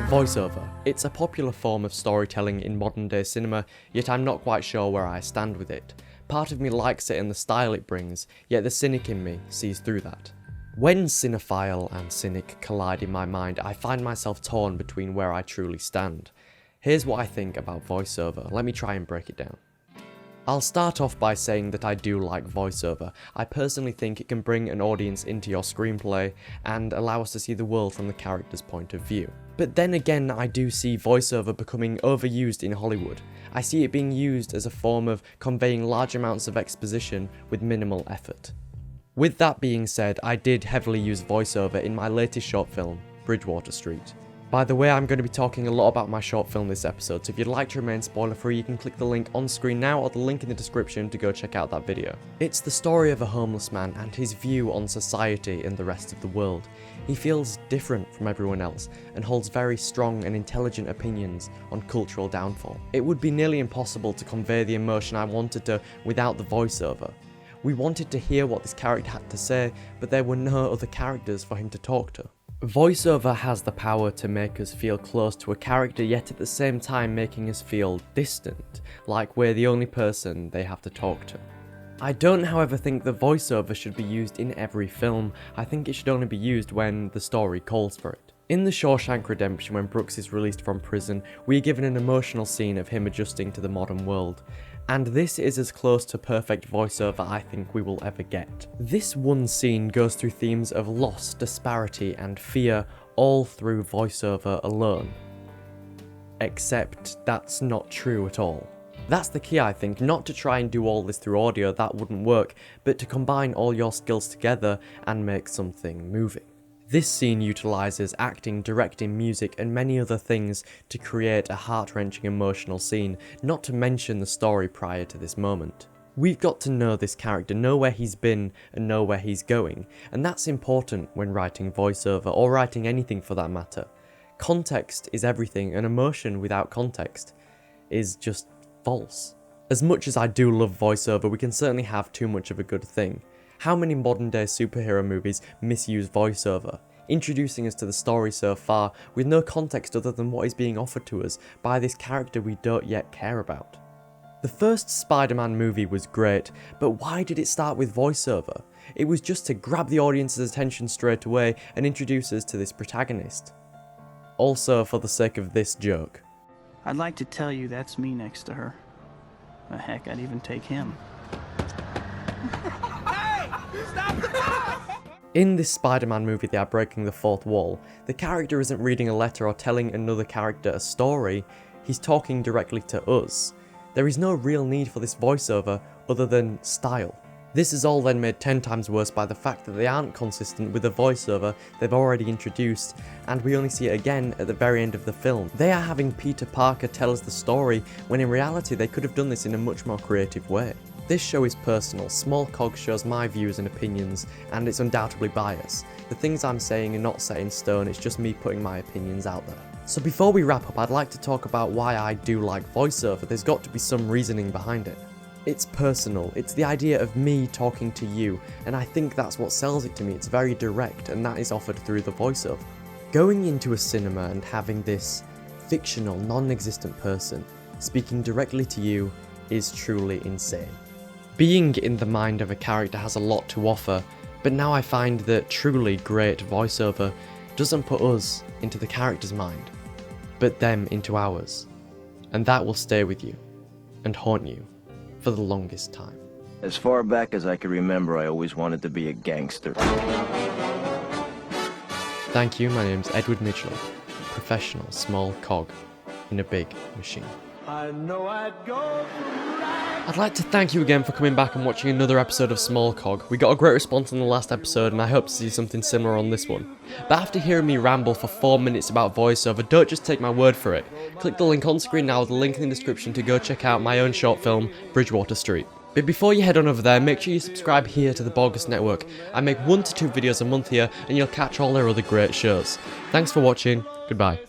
Voiceover. It's a popular form of storytelling in modern day cinema, yet I'm not quite sure where I stand with it. Part of me likes it and the style it brings, yet the cynic in me sees through that. When cinephile and cynic collide in my mind, I find myself torn between where I truly stand. Here's what I think about voiceover. Let me try and break it down. I'll start off by saying that I do like voiceover. I personally think it can bring an audience into your screenplay and allow us to see the world from the character's point of view. But then again, I do see voiceover becoming overused in Hollywood. I see it being used as a form of conveying large amounts of exposition with minimal effort. With that being said, I did heavily use voiceover in my latest short film, Bridgewater St. By the way, I'm going to be talking a lot about my short film this episode, so if you'd like to remain spoiler free, you can click the link on screen now or the link in the description to go check out that video. It's the story of a homeless man and his view on society and the rest of the world. He feels different from everyone else and holds very strong and intelligent opinions on cultural downfall. It would be nearly impossible to convey the emotion I wanted to without the voiceover. We wanted to hear what this character had to say, but there were no other characters for him to talk to. Voiceover has the power to make us feel close to a character, yet at the same time making us feel distant, like we're the only person they have to talk to. I don't, however, think the voiceover should be used in every film. I think it should only be used when the story calls for it. In The Shawshank Redemption, when Brooks is released from prison, we are given an emotional scene of him adjusting to the modern world. And this is as close to perfect voiceover I think we will ever get. This one scene goes through themes of loss, disparity, and fear, all through voiceover alone. Except that's not true at all. That's the key, I think, not to try and do all this through audio, that wouldn't work, but to combine all your skills together and make something moving. This scene utilises acting, directing, music and many other things to create a heart-wrenching emotional scene, not to mention the story prior to this moment. We've got to know this character, know where he's been and know where he's going, and that's important when writing voiceover or writing anything for that matter. Context is everything, and emotion without context is just false. As much as I do love voiceover, we can certainly have too much of a good thing. How many modern day superhero movies misuse voiceover, introducing us to the story so far with no context other than what is being offered to us by this character we don't yet care about? The first Spider-Man movie was great, but why did it start with voiceover? It was just to grab the audience's attention straight away and introduce us to this protagonist. Also for the sake of this joke. I'd like to tell you that's me next to her. Heck, I'd even take him. In this Spider-Man movie They Are Breaking the Fourth Wall, the character isn't reading a letter or telling another character a story, he's talking directly to us. There is no real need for this voiceover other than style. This is all then made 10 times worse by the fact that they aren't consistent with the voiceover they've already introduced, and we only see it again at the very end of the film. They are having Peter Parker tell us the story, when in reality they could have done this in a much more creative way. This show is personal, Small Cog shows my views and opinions, and it's undoubtedly biased. The things I'm saying are not set in stone, it's just me putting my opinions out there. So before we wrap up, I'd like to talk about why I do like voiceover. There's got to be some reasoning behind it. It's personal, it's the idea of me talking to you, and I think that's what sells it to me. It's very direct, and that is offered through the voiceover. Going into a cinema and having this fictional, non-existent person speaking directly to you is truly insane. Being in the mind of a character has a lot to offer, but now I find that truly great voiceover doesn't put us into the character's mind, but them into ours. And that will stay with you and haunt you for the longest time. As far back as I can remember, I always wanted to be a gangster. Thank you, my name's Edward Midgley, professional small cog in a big machine. I know I'd go. I'd like to thank you again for coming back and watching another episode of Small Cog. We got a great response on the last episode and I hope to see something similar on this one. But after hearing me ramble for 4 minutes about voiceover, don't just take my word for it. Click the link on screen now with the link in the description to go check out my own short film, Bridgewater St. But before you head on over there, make sure you subscribe here to the Bogus Network. I make 1 to 2 videos a month here and you'll catch all their other great shows. Thanks for watching, goodbye.